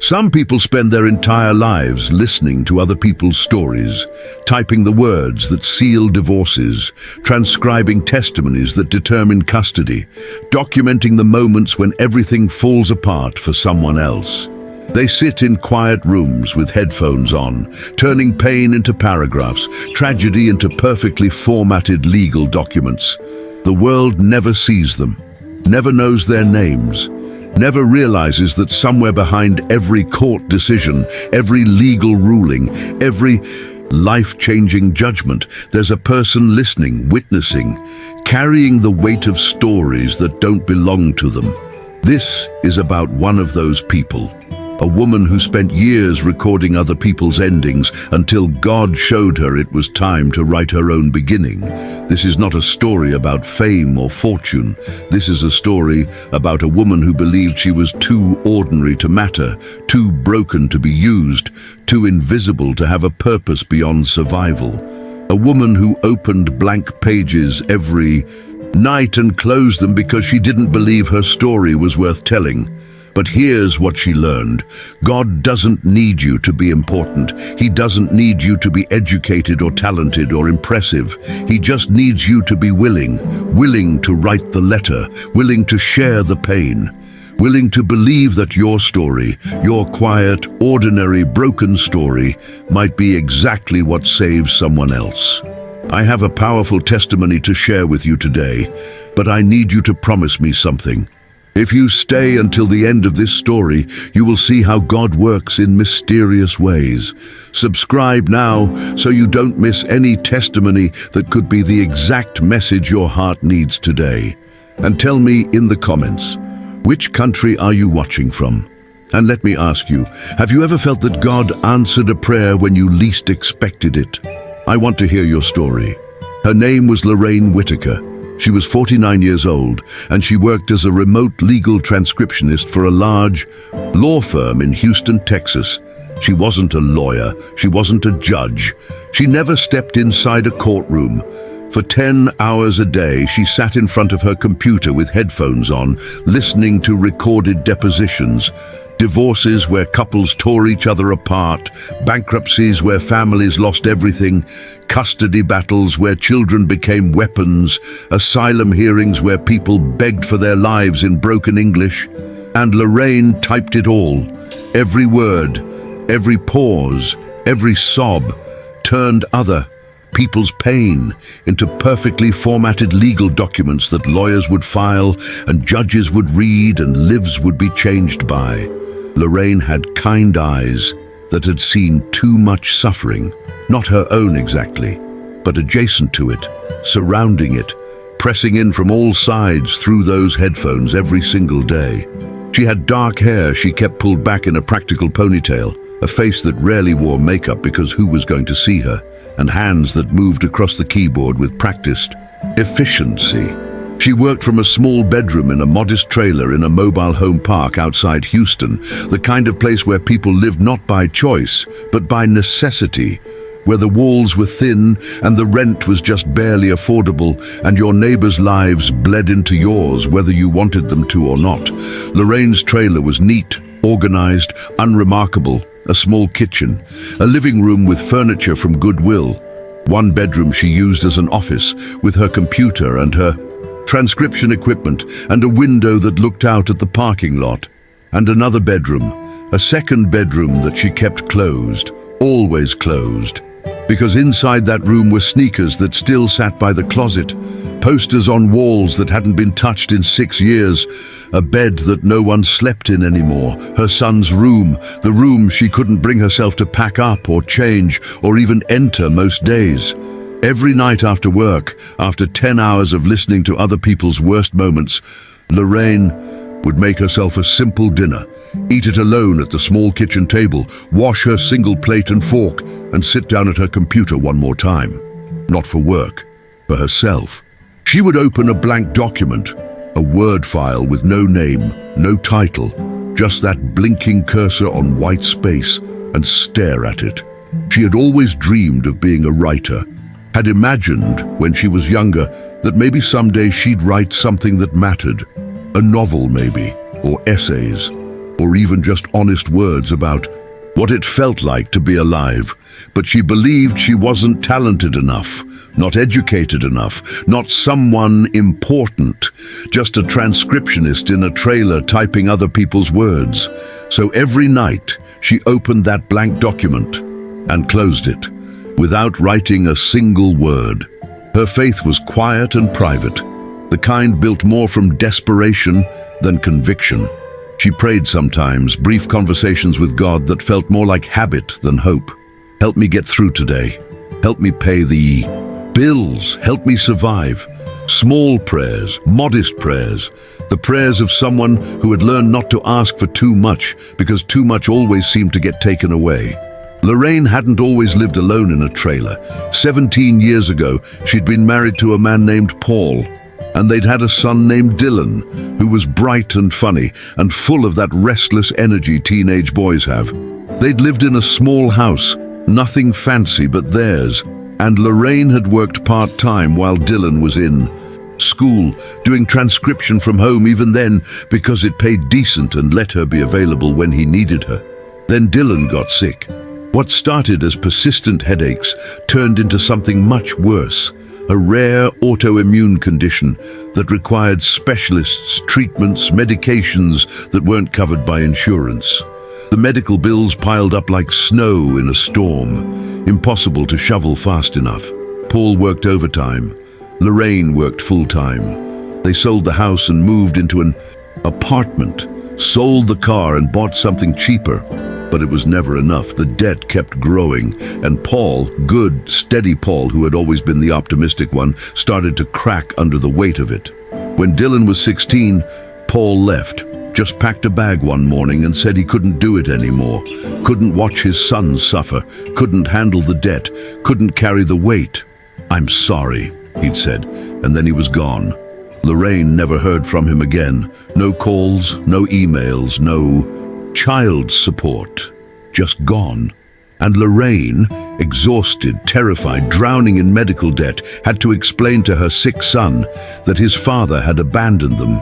Some people spend their entire lives listening to other people's stories, typing the words that seal divorces, transcribing testimonies that determine custody, documenting the moments when everything falls apart for someone else. They sit in quiet rooms with headphones on, turning pain into paragraphs, tragedy into perfectly formatted legal documents. The world never sees them, never knows their names, never realizes that somewhere behind every court decision, every legal ruling, every life-changing judgment, there's a person listening, witnessing, carrying the weight of stories that don't belong to them. This is about one of those people. A woman who spent years recording other people's endings until God showed her it was time to write her own beginning. This is not a story about fame or fortune. This is a story about a woman who believed she was too ordinary to matter, too broken to be used, too invisible to have a purpose beyond survival. A woman who opened blank pages every night and closed them because she didn't believe her story was worth telling. But here's what she learned. God doesn't need you to be important. He doesn't need you to be educated or talented or impressive. He just needs you to be willing to write the letter, willing to share the pain, willing to believe that your story, your quiet, ordinary, broken story, might be exactly what saves someone else. I have a powerful testimony to share with you today, but I need you to promise me something. If you stay until the end of this story, you will see how God works in mysterious ways. Subscribe now so you don't miss any testimony that could be the exact message your heart needs today. And tell me in the comments, which country are you watching from? And let me ask you, have you ever felt that God answered a prayer when you least expected it? I want to hear your story. Her name was Lorraine Whitaker. She was 49 years old, and she worked as a remote legal transcriptionist for a large law firm in Houston, Texas. She wasn't a lawyer. She wasn't a judge. She never stepped inside a courtroom. For 10 hours a day, she sat in front of her computer with headphones on, listening to recorded depositions. Divorces where couples tore each other apart, bankruptcies where families lost everything, custody battles where children became weapons, asylum hearings where people begged for their lives in broken English. And Lorraine typed it all. Every word, every pause, every sob turned other people's pain into perfectly formatted legal documents that lawyers would file and judges would read and lives would be changed by. Lorraine had kind eyes that had seen too much suffering, not her own exactly, but adjacent to it, surrounding it, pressing in from all sides through those headphones every single day. She had dark hair she kept pulled back in a practical ponytail, a face that rarely wore makeup because who was going to see her, and hands that moved across the keyboard with practiced efficiency. She worked from a small bedroom in a modest trailer in a mobile home park outside Houston, the kind of place where people lived not by choice, but by necessity, where the walls were thin and the rent was just barely affordable and your neighbors' lives bled into yours whether you wanted them to or not. Lorraine's trailer was neat, organized, unremarkable, a small kitchen, a living room with furniture from Goodwill. One bedroom she used as an office with her computer and her transcription equipment and a window that looked out at the parking lot. And another bedroom, a second bedroom that she kept closed, always closed. Because inside that room were sneakers that still sat by the closet, posters on walls that hadn't been touched in 6 years, a bed that no one slept in anymore, her son's room, the room she couldn't bring herself to pack up or change or even enter most days. Every night after work, after 10 hours of listening to other people's worst moments, Lorraine would make herself a simple dinner, eat it alone at the small kitchen table, wash her single plate and fork, and sit down at her computer one more time. Not for work, for herself. She would open a blank document, a Word file with no name, no title, just that blinking cursor on white space, and stare at it. She had always dreamed of being a writer, had imagined when she was younger that maybe someday she'd write something that mattered, a novel maybe, or essays. or even just honest words about what it felt like to be alive. But she believed she wasn't talented enough, not educated enough, not someone important, just a transcriptionist in a trailer typing other people's words. So every night she opened that blank document and closed it, without writing a single word. Her faith was quiet and private, the kind built more from desperation than conviction. She prayed sometimes, brief conversations with God that felt more like habit than hope. Help me get through today. Help me pay the bills. Help me survive. Small prayers, modest prayers, the prayers of someone who had learned not to ask for too much because too much always seemed to get taken away. Lorraine hadn't always lived alone in a trailer. 17 years ago, she'd been married to a man named Paul, and they'd had a son named Dylan, who was bright and funny and full of that restless energy teenage boys have. They'd lived in a small house, nothing fancy but theirs, and Lorraine had worked part-time while Dylan was in school, doing transcription from home even then because it paid decent and let her be available when he needed her. Then Dylan got sick. What started as persistent headaches turned into something much worse, a rare autoimmune condition that required specialists, treatments, medications that weren't covered by insurance. The medical bills piled up like snow in a storm, impossible to shovel fast enough. Paul worked overtime. Lorraine worked full-time. They sold the house and moved into an apartment, sold the car and bought something cheaper. But it was never enough. The debt kept growing, and Paul, good, steady Paul, who had always been the optimistic one, started to crack under the weight of it. When Dylan was 16, Paul left, just packed a bag one morning and said he couldn't do it anymore, couldn't watch his son suffer, couldn't handle the debt, couldn't carry the weight. "I'm sorry," he'd said, and then he was gone. Lorraine never heard from him again. No calls, no emails, no child support, just gone. And Lorraine, exhausted, terrified, drowning in medical debt, had to explain to her sick son that his father had abandoned them.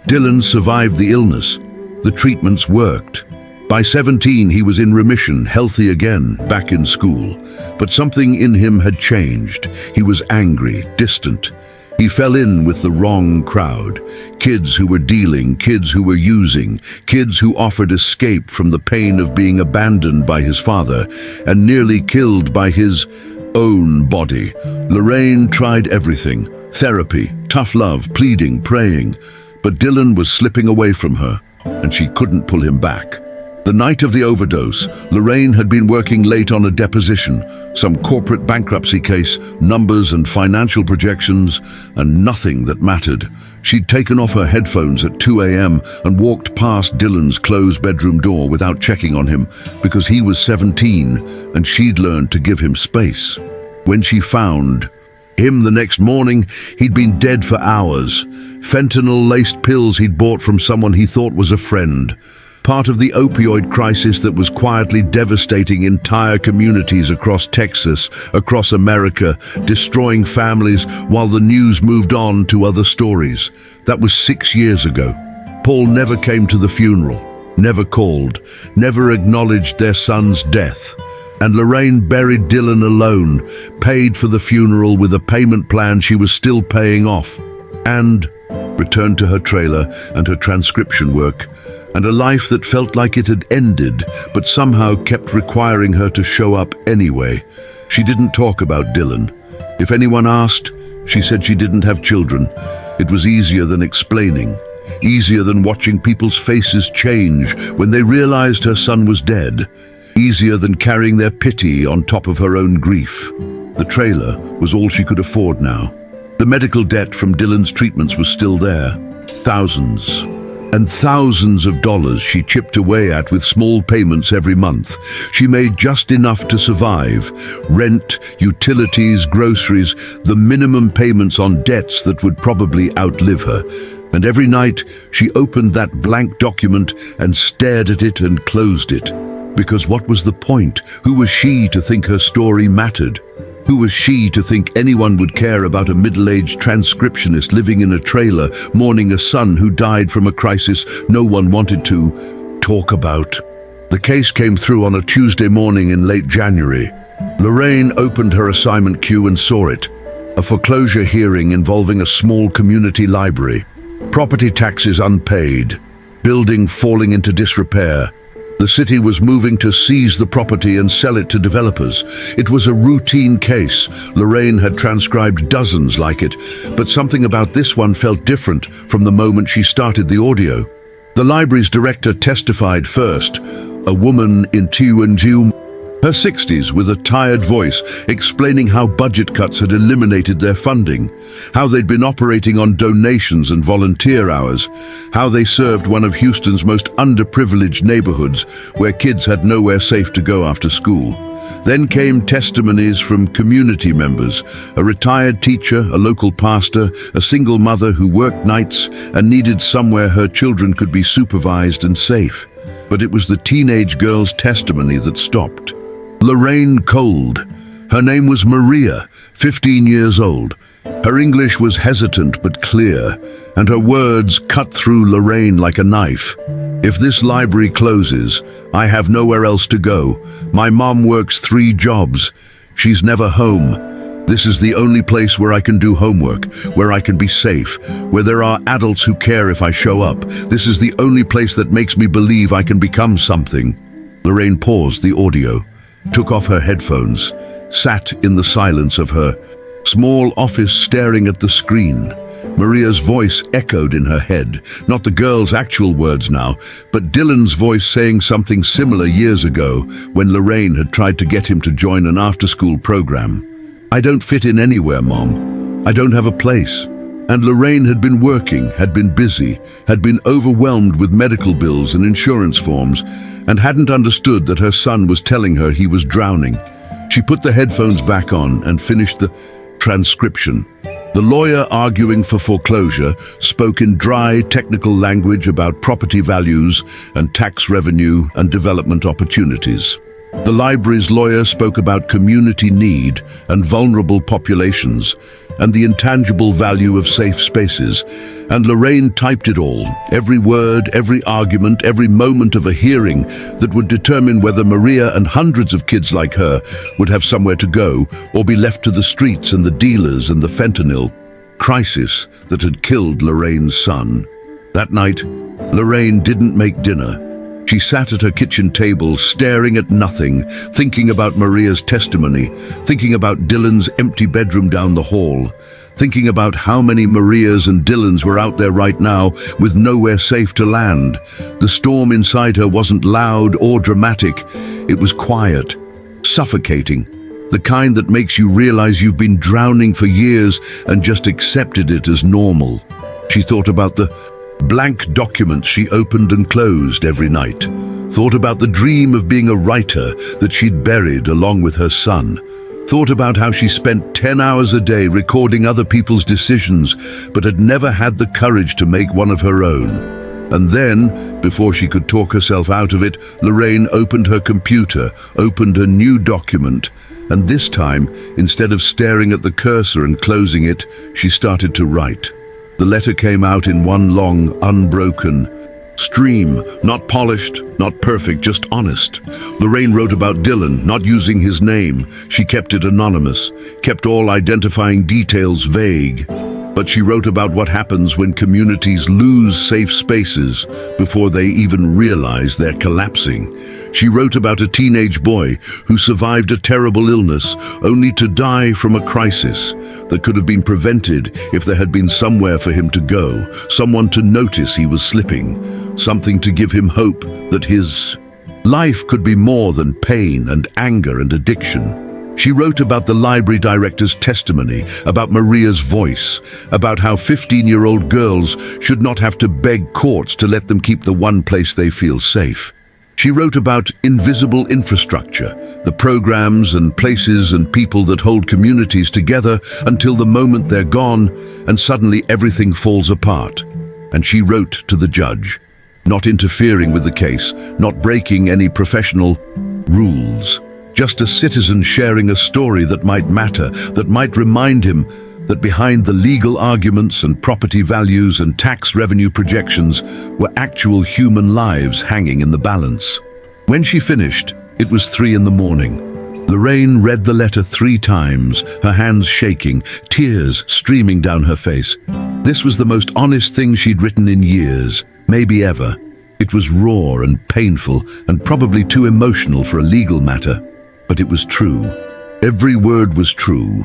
Dylan survived the illness. The treatments worked. By 17, he was in remission, healthy again, back in school. But something in him had changed. He was angry, distant. He fell in with the wrong crowd. Kids who were dealing, kids who were using, kids who offered escape from the pain of being abandoned by his father and nearly killed by his own body. Lorraine tried everything: therapy, tough love, pleading, praying. But Dylan was slipping away from her, and she couldn't pull him back. The night of the overdose, Lorraine had been working late on a deposition, some corporate bankruptcy case, numbers and financial projections, and nothing that mattered. She'd taken off her headphones at 2 a.m. and walked past Dylan's closed bedroom door without checking on him, because he was 17 and she'd learned to give him space. When she found him the next morning, he'd been dead for hours. Fentanyl-laced pills he'd bought from someone he thought was a friend. Part of the opioid crisis that was quietly devastating entire communities across Texas, across America, destroying families while the news moved on to other stories. That was 6 years ago. Paul never came to the funeral, never called, never acknowledged their son's death. And Lorraine buried Dylan alone, paid for the funeral with a payment plan she was still paying off, and returned to her trailer and her transcription work, and a life that felt like it had ended, but somehow kept requiring her to show up anyway. She didn't talk about Dylan. If anyone asked, she said she didn't have children. It was easier than explaining, easier than watching people's faces change when they realized her son was dead, easier than carrying their pity on top of her own grief. The trailer was all she could afford now. The medical debt from Dylan's treatments was still there. Thousands and thousands of dollars she chipped away at with small payments every month. She made just enough to survive. Rent, utilities, groceries, the minimum payments on debts that would probably outlive her. And every night she opened that blank document and stared at it and closed it. Because what was the point? Who was she to think her story mattered? Who was she to think anyone would care about a middle-aged transcriptionist living in a trailer, mourning a son who died from a crisis no one wanted to talk about. The case came through on a Tuesday morning in late January. Lorraine opened her assignment queue and saw it. A foreclosure hearing involving a small community library. Property taxes unpaid. Building falling into disrepair. The city was moving to seize the property and sell it to developers. It was a routine case. Lorraine had transcribed dozens like it, but something about this one felt different from the moment she started the audio. The library's director testified first, a woman in her 60s with a tired voice, explaining how budget cuts had eliminated their funding, how they'd been operating on donations and volunteer hours, how they served one of Houston's most underprivileged neighborhoods where kids had nowhere safe to go after school. Then came testimonies from community members, a retired teacher, a local pastor, a single mother who worked nights and needed somewhere her children could be supervised and safe. But it was the teenage girl's testimony that stopped. Lorraine cold. Her name was Maria, 15 years old. Her English was hesitant but clear, and her words cut through Lorraine like a knife. If this library closes, I have nowhere else to go. My mom works 3 jobs. She's never home. This is the only place where I can do homework, where I can be safe, where there are adults who care if I show up. This is the only place that makes me believe I can become something. Lorraine paused the audio, took off her headphones, sat in the silence of her small office staring at the screen. Maria's voice echoed in her head, not the girl's actual words now, but Dylan's voice saying something similar years ago when Lorraine had tried to get him to join an after-school program. I don't fit in anywhere, Mom. I don't have a place. And Lorraine had been working, had been busy, had been overwhelmed with medical bills and insurance forms, and hadn't understood that her son was telling her he was drowning. She put the headphones back on and finished the transcription. The lawyer arguing for foreclosure spoke in dry, technical language about property values and tax revenue and development opportunities. The library's lawyer spoke about community need and vulnerable populations and the intangible value of safe spaces. And Lorraine typed it all, every word, every argument, every moment of a hearing that would determine whether Maria and hundreds of kids like her would have somewhere to go or be left to the streets and the dealers and the fentanyl crisis that had killed Lorraine's son. That night, Lorraine didn't make dinner. She sat at her kitchen table, staring at nothing, thinking about Maria's testimony, thinking about Dylan's empty bedroom down the hall, thinking about how many Marias and Dylans were out there right now with nowhere safe to land. The storm inside her wasn't loud or dramatic. It was quiet, suffocating, the kind that makes you realize you've been drowning for years and just accepted it as normal. She thought about the blank documents she opened and closed every night, thought about the dream of being a writer that she'd buried along with her son, thought about how she spent 10 hours a day recording other people's decisions but had never had the courage to make one of her own. And then, before she could talk herself out of it, Lorraine opened her computer, opened a new document, and this time, instead of staring at the cursor and closing it, she started to write. The letter came out in one long, unbroken stream, not polished, not perfect, just honest. Lorraine wrote about Dylan, not using his name. She kept it anonymous, kept all identifying details vague. But she wrote about what happens when communities lose safe spaces before they even realize they're collapsing. She wrote about a teenage boy who survived a terrible illness only to die from a crisis that could have been prevented if there had been somewhere for him to go, someone to notice he was slipping, something to give him hope that his life could be more than pain and anger and addiction. She wrote about the library director's testimony, about Maria's voice, about how 15-year-old girls should not have to beg courts to let them keep the one place they feel safe. She wrote about invisible infrastructure, the programs and places and people that hold communities together until the moment they're gone and suddenly everything falls apart. And she wrote to the judge, not interfering with the case, not breaking any professional rules. Just a citizen sharing a story that might matter, that might remind him that behind the legal arguments and property values and tax revenue projections were actual human lives hanging in the balance. When she finished, it was 3 in the morning. Lorraine read the letter 3 times, her hands shaking, tears streaming down her face. This was the most honest thing she'd written in years, maybe ever. It was raw and painful and probably too emotional for a legal matter, but it was true. Every word was true,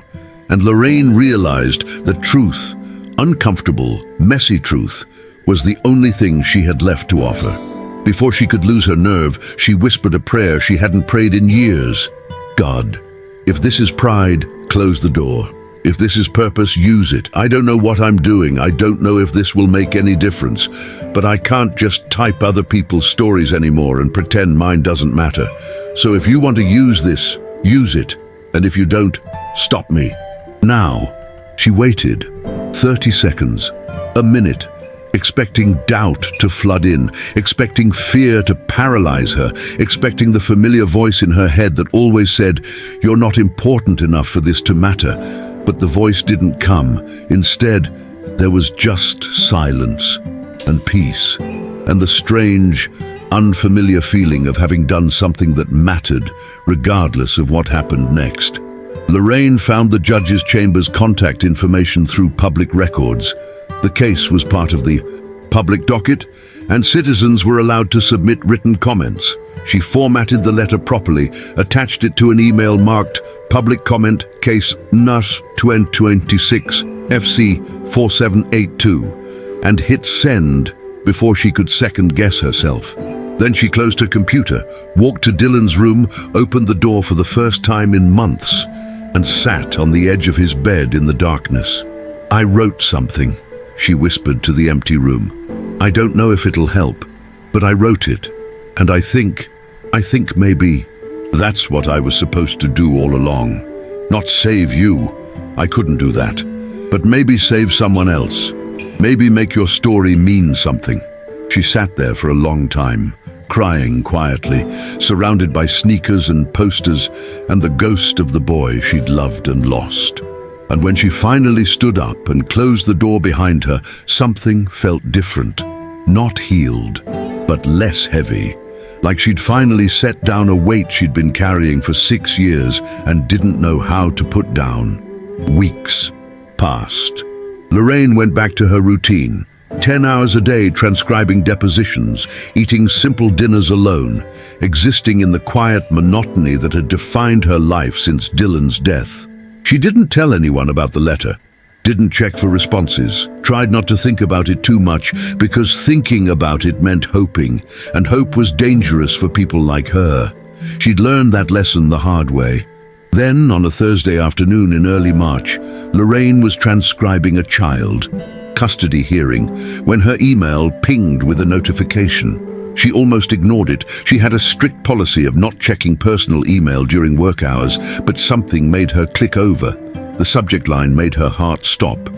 and Lorraine realized that truth, uncomfortable, messy truth, was the only thing she had left to offer. Before she could lose her nerve, she whispered a prayer she hadn't prayed in years. God, if this is pride, close the door. If this is purpose, use it. I don't know what I'm doing. I don't know if this will make any difference, but I can't just type other people's stories anymore and pretend mine doesn't matter. So if you want to use this, use it. And if you don't, stop me. Now, she waited 30 seconds, a minute, expecting doubt to flood in, expecting fear to paralyze her, expecting the familiar voice in her head that always said, "You're not important enough for this to matter." But the voice didn't come. Instead, there was just silence and peace, and the strange, unfamiliar feeling of having done something that mattered, regardless of what happened next. Lorraine found the judge's chamber's contact information through public records. The case was part of the public docket, and citizens were allowed to submit written comments. She formatted the letter properly, attached it to an email marked Public Comment Case NUS 2026 FC 4782, and hit send before she could second-guess herself. Then she closed her computer, walked to Dylan's room, opened the door for the first time in months, and sat on the edge of his bed in the darkness. "I wrote something," she whispered to the empty room. "I don't know if it'll help, but I wrote it, and I think maybe that's what I was supposed to do all along. Not save you, I couldn't do that, but maybe save someone else. Maybe make your story mean something." She sat there for a long time, crying quietly, surrounded by sneakers and posters and the ghost of the boy she'd loved and lost. And when she finally stood up and closed the door behind her, something felt different. Not healed, but less heavy. Like she'd finally set down a weight she'd been carrying for 6 years and didn't know how to put down. Weeks passed. Lorraine went back to her routine. 10 hours a day transcribing depositions, eating simple dinners alone, existing in the quiet monotony that had defined her life since Dylan's death. She didn't tell anyone about the letter, didn't check for responses, tried not to think about it too much because thinking about it meant hoping, and hope was dangerous for people like her. She'd learned that lesson the hard way. Then, on a Thursday afternoon in early March, Lorraine was transcribing a child custody hearing when her email pinged with a notification. She almost ignored it. She had a strict policy of not checking personal email during work hours, but something made her click over. The subject line made her heart stop.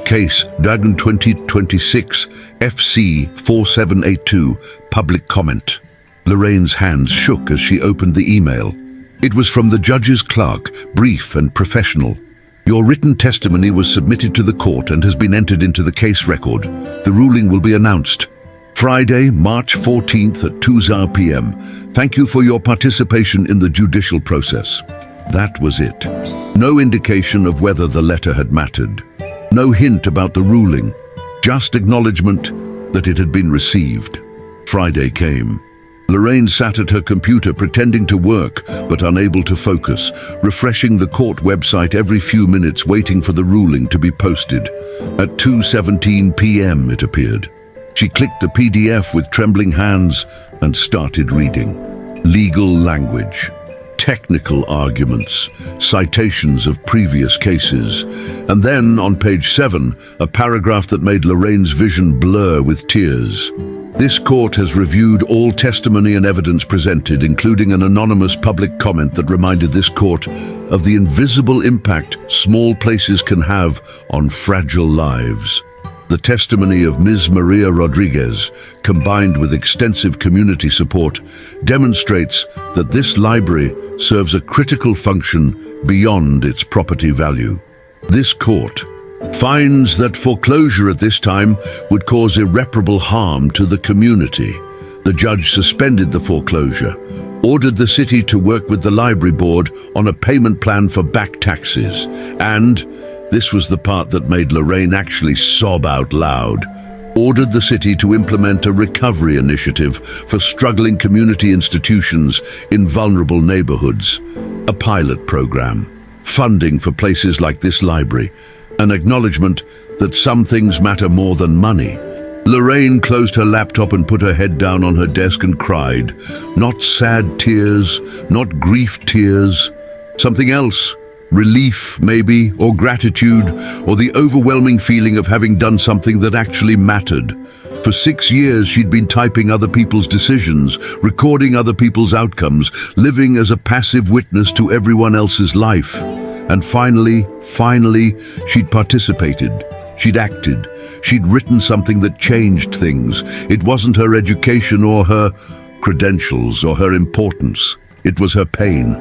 Case Dragon 2026 FC 4782 Public Comment. Lorraine's hands shook as she opened the email. It was from the judge's clerk, brief and professional. "Your written testimony was submitted to the court and has been entered into the case record. The ruling will be announced Friday, March 14th at 2 p.m. Thank you for your participation in the judicial process." That was it. No indication of whether the letter had mattered. No hint about the ruling. Just acknowledgement that it had been received. Friday came. Lorraine sat at her computer pretending to work, but unable to focus, refreshing the court website every few minutes, waiting for the ruling to be posted. At 2:17 p.m. it appeared. She clicked a PDF with trembling hands and started reading. Legal language, technical arguments, citations of previous cases, and then, on page 7, a paragraph that made Lorraine's vision blur with tears. This court has reviewed all testimony and evidence presented, including an anonymous public comment that reminded this court of the invisible impact small places can have on fragile lives. The testimony of Ms. Maria Rodriguez, combined with extensive community support, demonstrates that this library serves a critical function beyond its property value. This court finds that foreclosure at this time would cause irreparable harm to the community. The judge suspended the foreclosure, ordered the city to work with the library board on a payment plan for back taxes, and, this was the part that made Lorraine actually sob out loud, ordered the city to implement a recovery initiative for struggling community institutions in vulnerable neighborhoods, a pilot program, funding for places like this library, an acknowledgement that some things matter more than money. Lorraine closed her laptop and put her head down on her desk and cried. Not sad tears, not grief tears, something else. Relief, maybe, or gratitude, or the overwhelming feeling of having done something that actually mattered. For 6 years, she'd been typing other people's decisions, recording other people's outcomes, living as a passive witness to everyone else's life. And finally, she'd participated. She'd acted. She'd written something that changed things. It wasn't her education or her credentials or her importance. It was her pain,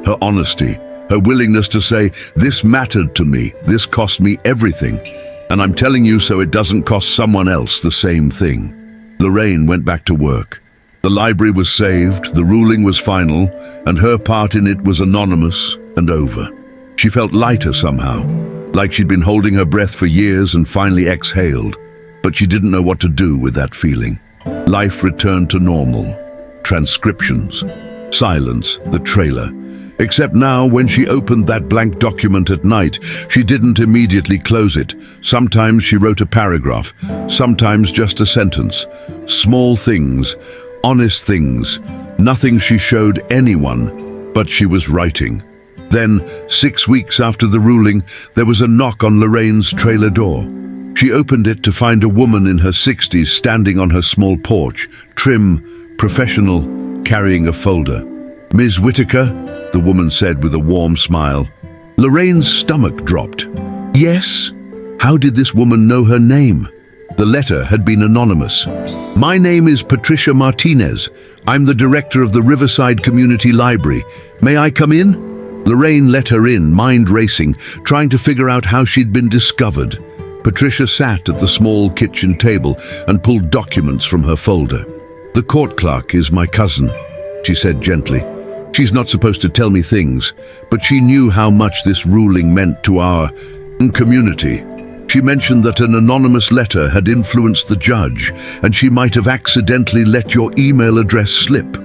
her honesty, her willingness to say, this mattered to me, this cost me everything, and I'm telling you so it doesn't cost someone else the same thing. Lorraine went back to work. The library was saved, the ruling was final, and her part in it was anonymous and over. She felt lighter somehow, like she'd been holding her breath for years and finally exhaled, but she didn't know what to do with that feeling. Life returned to normal. Transcriptions, silence, the trailer. Except now, when she opened that blank document at night, she didn't immediately close it. Sometimes she wrote a paragraph, sometimes just a sentence. Small things, honest things, nothing she showed anyone, but she was writing. Then, 6 weeks after the ruling, there was a knock on Lorraine's trailer door. She opened it to find a woman in her 60s standing on her small porch, trim, professional, carrying a folder. Ms. Whitaker, the woman said with a warm smile. Lorraine's stomach dropped. Yes? How did this woman know her name? The letter had been anonymous. My name is Patricia Martinez. I'm the director of the Riverside Community Library. May I come in? Lorraine let her in, mind racing, trying to figure out how she'd been discovered. Patricia sat at the small kitchen table and pulled documents from her folder. The court clerk is my cousin, she said gently. She's not supposed to tell me things, but she knew how much this ruling meant to our community. She mentioned that an anonymous letter had influenced the judge, and she might have accidentally let your email address slip.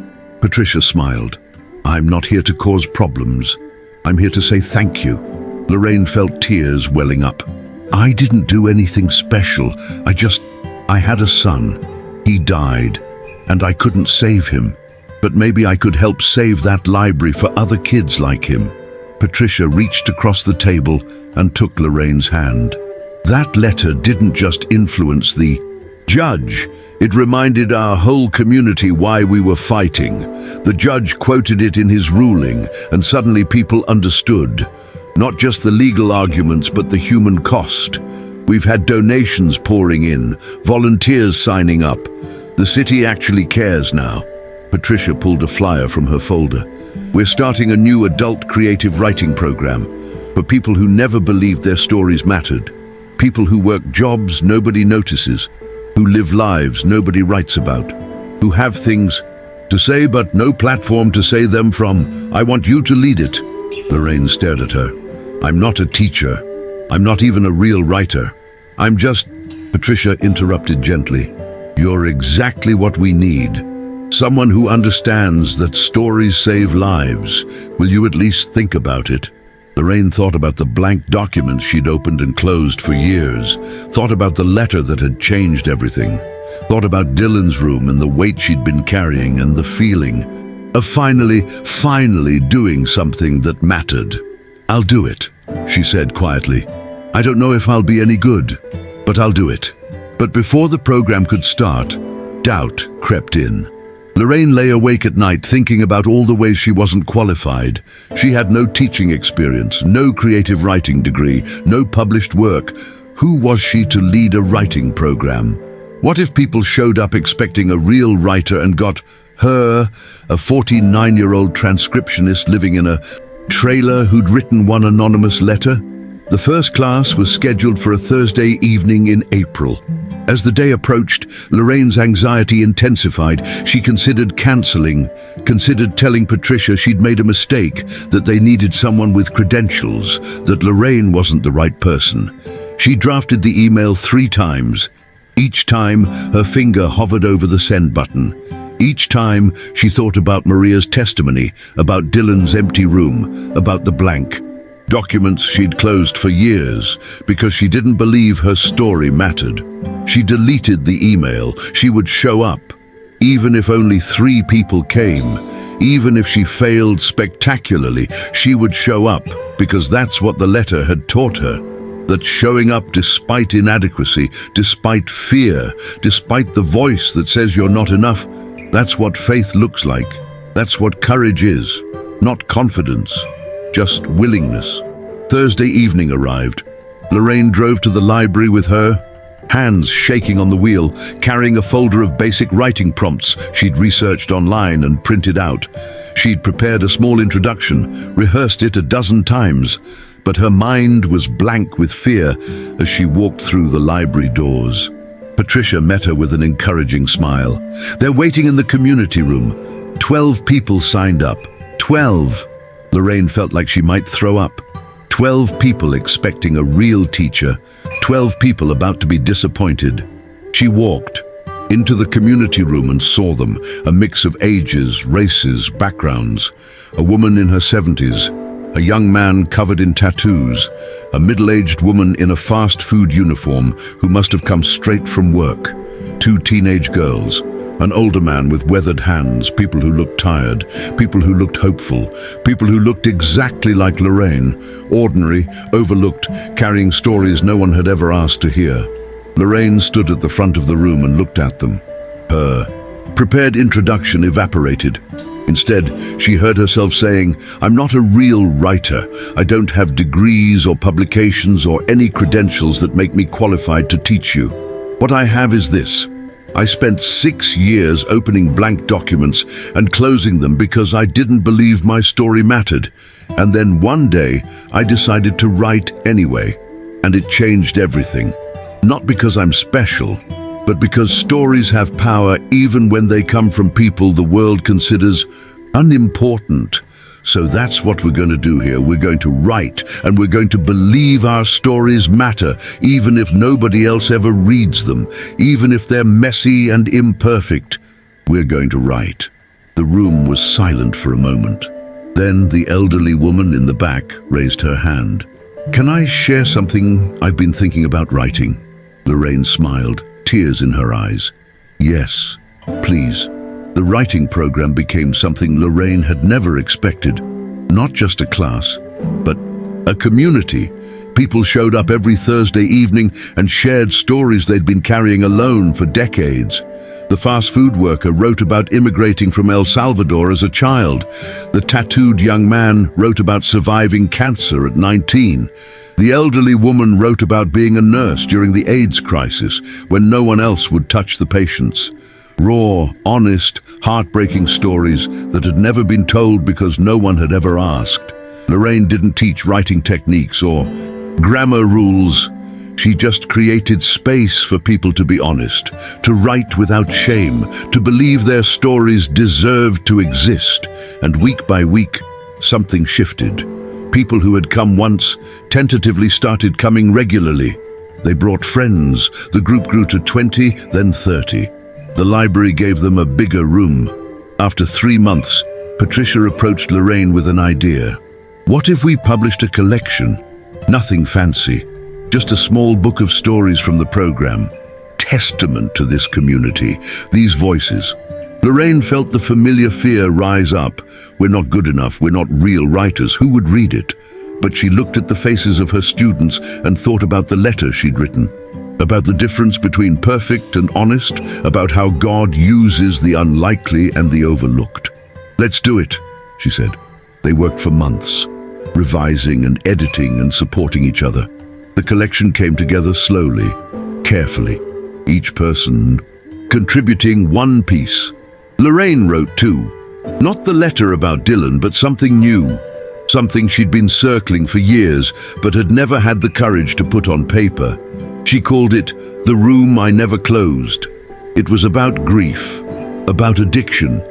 Patricia smiled. I'm not here to cause problems. I'm here to say thank you. Lorraine felt tears welling up. I didn't do anything special. I had a son. He died, and I couldn't save him. But maybe I could help save that library for other kids like him. Patricia reached across the table and took Lorraine's hand. That letter didn't just influence the judge. It reminded our whole community why we were fighting. The judge quoted it in his ruling, and suddenly people understood. Not just the legal arguments, but the human cost. We've had donations pouring in, volunteers signing up. The city actually cares now. Patricia pulled a flyer from her folder. We're starting a new adult creative writing program for people who never believed their stories mattered. People who work jobs nobody notices, who live lives nobody writes about, who have things to say but no platform to say them from. I want you to lead it. Lorraine stared at her. I'm not a teacher. I'm not even a real writer. I'm just... Patricia interrupted gently. You're exactly what we need. Someone who understands that stories save lives. Will you at least think about it? Lorraine thought about the blank documents she'd opened and closed for years, thought about the letter that had changed everything, thought about Dylan's room and the weight she'd been carrying and the feeling of finally doing something that mattered. I'll do it, she said quietly. I don't know if I'll be any good, but I'll do it. But before the program could start, doubt crept in. Lorraine lay awake at night thinking about all the ways she wasn't qualified. She had no teaching experience, no creative writing degree, no published work. Who was she to lead a writing program? What if people showed up expecting a real writer and got her, a 49-year-old transcriptionist living in a trailer who'd written one anonymous letter? The first class was scheduled for a Thursday evening in April. As the day approached, Lorraine's anxiety intensified. She considered cancelling, considered telling Patricia she'd made a mistake, that they needed someone with credentials, that Lorraine wasn't the right person. She drafted the email 3 times. Each time, her finger hovered over the send button. Each time, she thought about Maria's testimony, about Dylan's empty room, about the blank. Documents she'd closed for years because she didn't believe her story mattered. She deleted the email. She would show up, even if only 3 people came. Even if she failed spectacularly, she would show up because that's what the letter had taught her. That showing up despite inadequacy, despite fear, despite the voice that says you're not enough, that's what faith looks like. That's what courage is. Not confidence, just willingness. Thursday evening arrived. Lorraine drove to the library with her, hands shaking on the wheel, carrying a folder of basic writing prompts she'd researched online and printed out. She'd prepared a small introduction, rehearsed it a dozen times, but her mind was blank with fear as she walked through the library doors. Patricia met her with an encouraging smile. They're waiting in the community room. 12 people signed up. 12! Lorraine felt like she might throw up. 12 people expecting a real teacher. 12 people about to be disappointed. She walked into the community room and saw them, a mix of ages, races, backgrounds. A woman in her 70s, a young man covered in tattoos, a middle-aged woman in a fast food uniform who must have come straight from work, 2 teenage girls, an older man with weathered hands, people who looked tired, people who looked hopeful, people who looked exactly like Lorraine, ordinary, overlooked, carrying stories no one had ever asked to hear. Lorraine stood at the front of the room and looked at them. Her prepared introduction evaporated. Instead, she heard herself saying, "I'm not a real writer. I don't have degrees or publications or any credentials that make me qualified to teach you. What I have is this. I spent 6 years opening blank documents and closing them because I didn't believe my story mattered. And then one day, I decided to write anyway. And it changed everything. Not because I'm special, but because stories have power even when they come from people the world considers unimportant. So that's what we're going to do here. We're going to write, and we're going to believe our stories matter, even if nobody else ever reads them, even if they're messy and imperfect. We're going to write." The room was silent for a moment. Then the elderly woman in the back raised her hand. "Can I share something I've been thinking about writing?" Lorraine smiled, tears in her eyes. "Yes, please." The writing program became something Lorraine had never expected. Not just a class, but a community. People showed up every Thursday evening and shared stories they'd been carrying alone for decades. The fast food worker wrote about immigrating from El Salvador as a child. The tattooed young man wrote about surviving cancer at 19. The elderly woman wrote about being a nurse during the AIDS crisis when no one else would touch the patients. Raw, honest, heartbreaking stories that had never been told because no one had ever asked. Lorraine didn't teach writing techniques or grammar rules. She just created space for people to be honest, to write without shame, to believe their stories deserved to exist. And week by week, something shifted. People who had come once tentatively started coming regularly. They brought friends. The group grew to 20, then 30. The library gave them a bigger room. After 3 months, Patricia approached Lorraine with an idea. What if we published a collection? Nothing fancy, just a small book of stories from the program. Testament to this community, these voices. Lorraine felt the familiar fear rise up. We're not good enough, we're not real writers, who would read it? But she looked at the faces of her students and thought about the letter she'd written. About the difference between perfect and honest, about how God uses the unlikely and the overlooked. "Let's do it," she said. They worked for months, revising and editing and supporting each other. The collection came together slowly, carefully, each person contributing one piece. Lorraine wrote too. Not the letter about Dylan, but something new. something she'd been circling for years but had never had the courage to put on paper. She called it The Room I Never Closed. It was about grief, about addiction,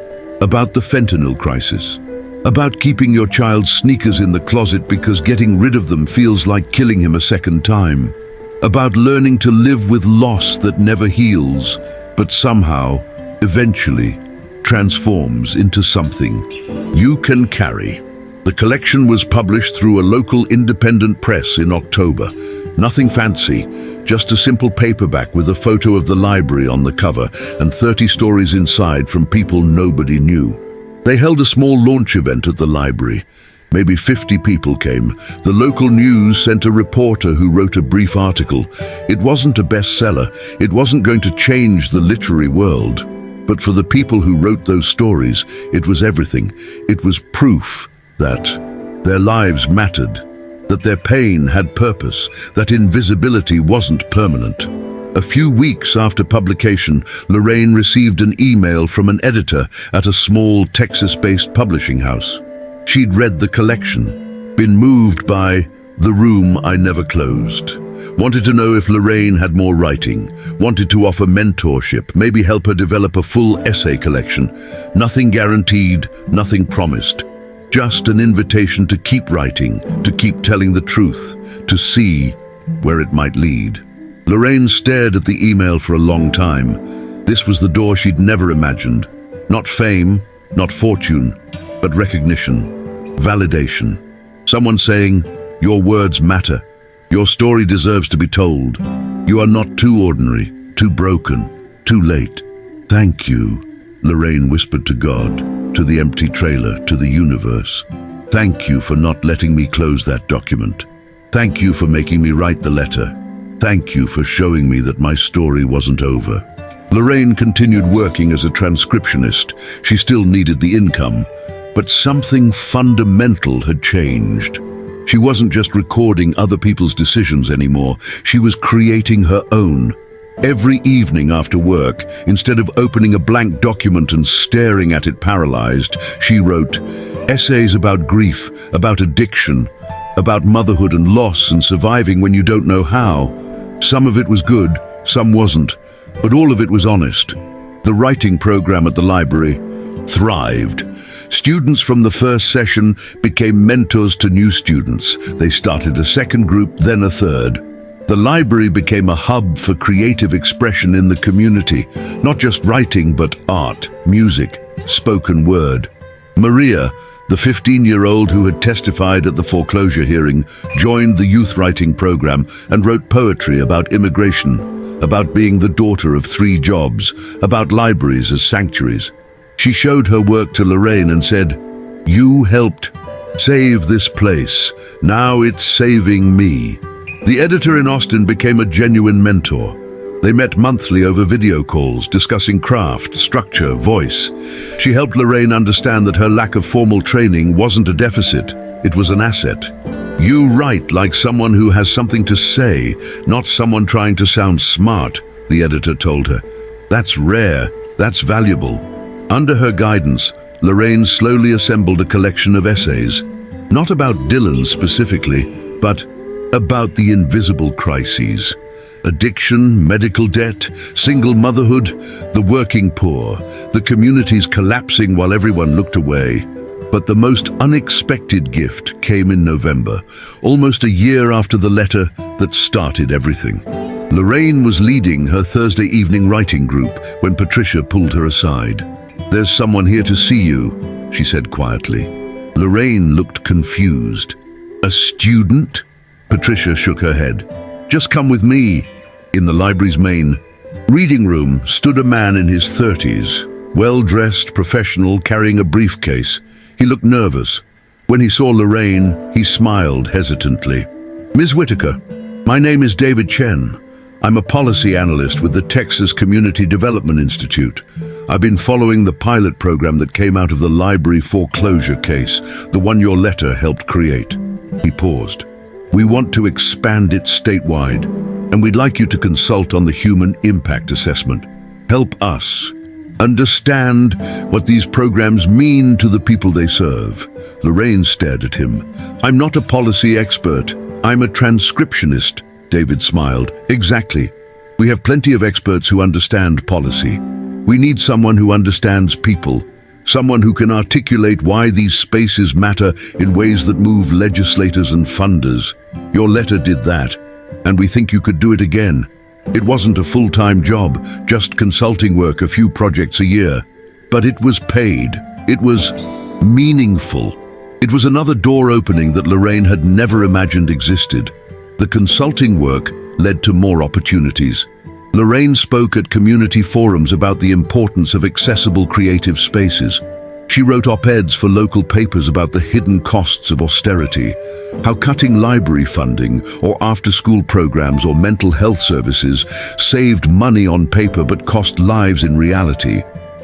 about the fentanyl crisis, about keeping your child's sneakers in the closet because getting rid of them feels like killing him a second time, about learning to live with loss that never heals, but somehow, eventually, transforms into something you can carry. The collection was published through a local independent press in October. Nothing fancy, just a simple paperback with a photo of the library on the cover and 30 stories inside from people nobody knew. They held a small launch event at the library. Maybe 50 people came. The local news sent a reporter who wrote a brief article. It wasn't a bestseller. It wasn't going to change the literary world. But for the people who wrote those stories, it was everything. It was proof that their lives mattered, that their pain had purpose, that invisibility wasn't permanent. A few weeks after publication, Lorraine received an email from an editor at a small Texas-based publishing house. She'd read the collection, been moved by The Room I Never Closed, wanted to know if Lorraine had more writing, wanted to offer mentorship, maybe help her develop a full essay collection. Nothing guaranteed, nothing promised. Just an invitation to keep writing, to keep telling the truth, to see where it might lead. Lorraine stared at the email for a long time. This was the door she'd never imagined. Not fame, not fortune, but recognition, validation. Someone saying, "Your words matter. Your story deserves to be told. You are not too ordinary, too broken, too late." "Thank you," Lorraine whispered to God, to the empty trailer, to the universe. "Thank you for not letting me close that document. Thank you for making me write the letter. Thank you for showing me that my story wasn't over." Lorraine continued working as a transcriptionist. She still needed the income, but something fundamental had changed. She wasn't just recording other people's decisions anymore. She was creating her own. Every evening after work, instead of opening a blank document and staring at it paralyzed, she wrote essays about grief, about addiction, about motherhood and loss and surviving when you don't know how. Some of it was good, some wasn't, but all of it was honest. The writing program at the library thrived. Students from the first session became mentors to new students. They started a second group, then a third. The library became a hub for creative expression in the community, not just writing, but art, music, spoken word. Maria, the 15-year-old who had testified at the foreclosure hearing, joined the youth writing program and wrote poetry about immigration, about being the daughter of 3 jobs, about libraries as sanctuaries. She showed her work to Lorraine and said, "You helped save this place. Now it's saving me." The editor in Austin became a genuine mentor. They met monthly over video calls, discussing craft, structure, voice. She helped Lorraine understand that her lack of formal training wasn't a deficit, it was an asset. "You write like someone who has something to say, not someone trying to sound smart," the editor told her. "That's rare, that's valuable." Under her guidance, Lorraine slowly assembled a collection of essays, not about Dylan specifically, but about the invisible crises. Addiction, medical debt, single motherhood, the working poor, the communities collapsing while everyone looked away. But the most unexpected gift came in November, almost a year after the letter that started everything. Lorraine was leading her Thursday evening writing group when Patricia pulled her aside. "There's someone here to see you," she said quietly. Lorraine looked confused. "A student?" Patricia shook her head. "Just come with me." In the library's main reading room stood a man in his 30s, well-dressed, professional, carrying a briefcase. He looked nervous. When he saw Lorraine, he smiled hesitantly. "Ms. Whitaker, my name is David Chen. I'm a policy analyst with the Texas Community Development Institute. I've been following the pilot program that came out of the library foreclosure case, the one your letter helped create." He paused. "We want to expand it statewide, and we'd like you to consult on the human impact assessment. Help us understand what these programs mean to the people they serve. Lorraine stared at him. I'm not a policy expert. I'm a transcriptionist, David smiled. Exactly. We have plenty of experts who understand policy. We need someone who understands people, someone who can articulate why these spaces matter in ways that move legislators and funders. Your letter did that, and we think you could do it again. It wasn't a full-time job, just consulting work, a few projects a year. But it was paid. It was meaningful. It was another door opening that Lorraine had never imagined existed. The consulting work led to more opportunities. Lorraine spoke at community forums about the importance of accessible creative spaces. She wrote op-eds for local papers about the hidden costs of austerity, how cutting library funding or after-school programs or mental health services saved money on paper but cost lives in reality.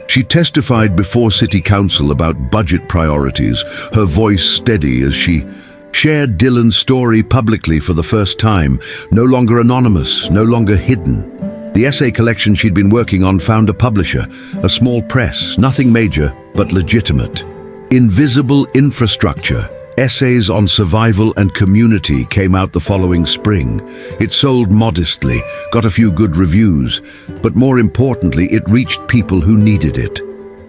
She testified before City Council about budget priorities, her voice steady as she shared Dylan's story publicly for the first time, no longer anonymous, no longer hidden. The essay collection she'd been working on found a publisher, a small press, nothing major, but legitimate. Invisible Infrastructure, Essays on Survival and Community came out the following spring. It sold modestly, got a few good reviews, but more importantly, it reached people who needed it.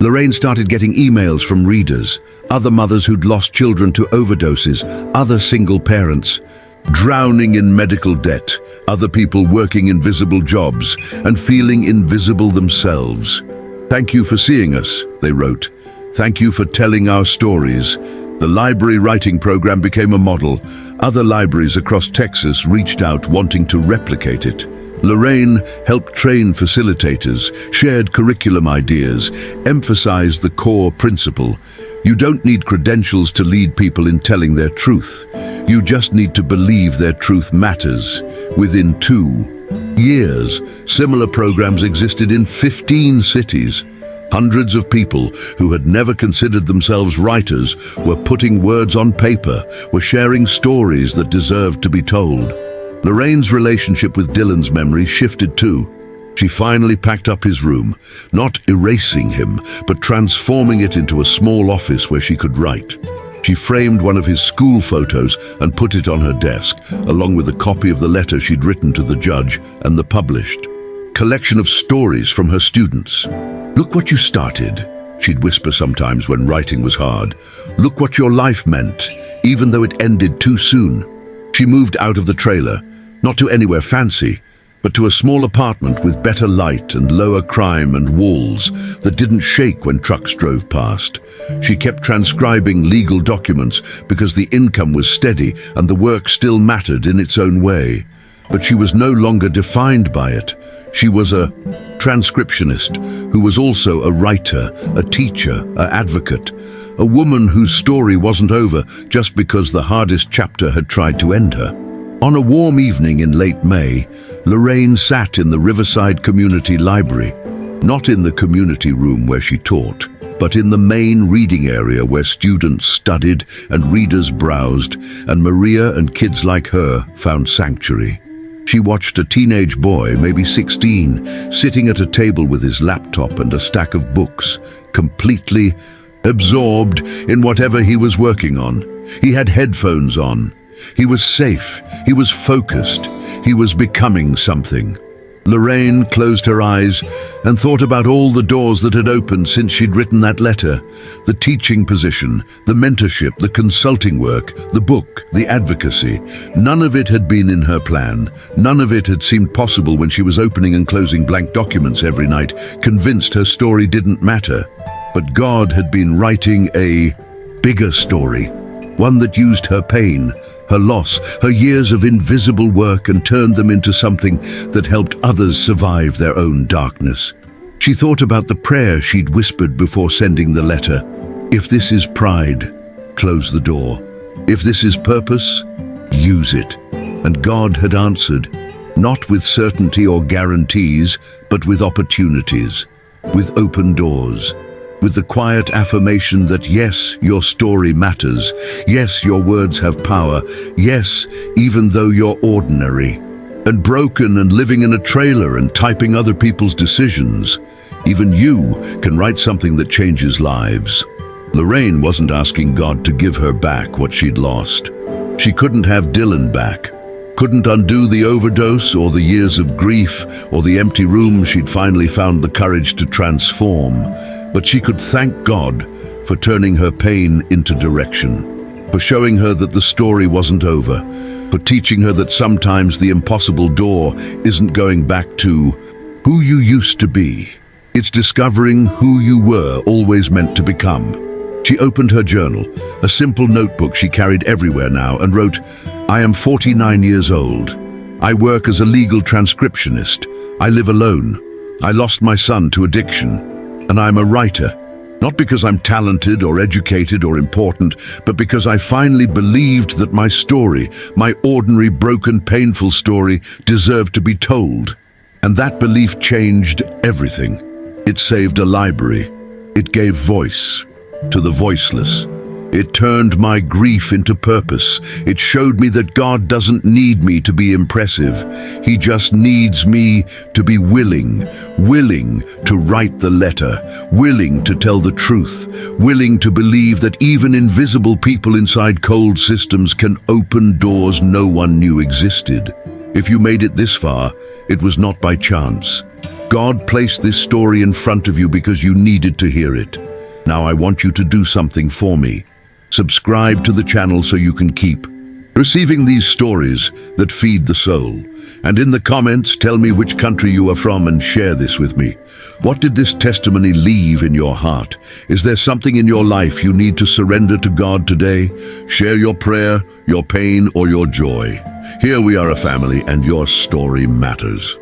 Lorraine started getting emails from readers, other mothers who'd lost children to overdoses, other single parents, drowning in medical debt, other people working invisible jobs and feeling invisible themselves. Thank you for seeing us, they wrote. Thank you for telling our stories. The library writing program became a model. Other libraries across Texas reached out wanting to replicate it. Lorraine helped train facilitators, shared curriculum ideas, emphasized the core principle. You don't need credentials to lead people in telling their truth. You just need to believe their truth matters. Within 2 years, similar programs existed in 15 cities. Hundreds of people who had never considered themselves writers were putting words on paper, were sharing stories that deserved to be told. Lorraine's relationship with Dylan's memory shifted too. She finally packed up his room, not erasing him, but transforming it into a small office where she could write. She framed one of his school photos and put it on her desk, along with a copy of the letter she'd written to the judge and the published collection of stories from her students. Look what you started, she'd whisper sometimes when writing was hard. Look what your life meant, even though it ended too soon. She moved out of the trailer, not to anywhere fancy, but to a small apartment with better light and lower crime and walls that didn't shake when trucks drove past. She kept transcribing legal documents because the income was steady and the work still mattered in its own way. But she was no longer defined by it. She was a transcriptionist who was also a writer, a teacher, an advocate, a woman whose story wasn't over just because the hardest chapter had tried to end her. On a warm evening in late May, Lorraine sat in the Riverside Community Library, not in the community room where she taught, but in the main reading area where students studied and readers browsed, and Maria and kids like her found sanctuary. She watched a teenage boy, maybe 16, sitting at a table with his laptop and a stack of books, completely absorbed in whatever he was working on. He had headphones on. He was safe. He was focused. He was becoming something. Lorraine closed her eyes and thought about all the doors that had opened since she'd written that letter. The teaching position, the mentorship, the consulting work, the book, the advocacy. None of it had been in her plan. None of it had seemed possible when she was opening and closing blank documents every night, convinced her story didn't matter. But God had been writing a bigger story, one that used her pain, her loss, her years of invisible work and turned them into something that helped others survive their own darkness. She thought about the prayer she'd whispered before sending the letter. If this is pride, close the door. If this is purpose, use it. And God had answered, not with certainty or guarantees, but with opportunities, with open doors. With the quiet affirmation that yes, your story matters, yes, your words have power, yes, even though you're ordinary, and broken and living in a trailer and typing other people's decisions, Even you can write something that changes lives. Lorraine wasn't asking God to give her back what she'd lost. She couldn't have Dylan back, couldn't undo the overdose or the years of grief or the empty room she'd finally found the courage to transform. But she could thank God for turning her pain into direction, for showing her that the story wasn't over, for teaching her that sometimes the impossible door isn't going back to who you used to be. It's discovering who you were always meant to become. She opened her journal, a simple notebook she carried everywhere now, and wrote, "I am 49 years old. I work as a legal transcriptionist. I live alone. I lost my son to addiction. And I'm a writer. Not because I'm talented or educated or important, but because I finally believed that my story, my ordinary, broken, painful story, deserved to be told. And that belief changed everything. It saved a library. It gave voice to the voiceless. It turned my grief into purpose. It showed me that God doesn't need me to be impressive. He just needs me to be willing to write the letter, willing to tell the truth, willing to believe that even invisible people inside cold systems can open doors no one knew existed. If you made it this far, it was not by chance. God placed this story in front of you because you needed to hear it. Now I want you to do something for me. Subscribe to the channel so you can keep receiving these stories that feed the soul. And in the comments, tell me which country you are from and share this with me. What did this testimony leave in your heart? Is there something in your life you need to surrender to God today? Share your prayer, your pain, or your joy. Here we are a family, and your story matters.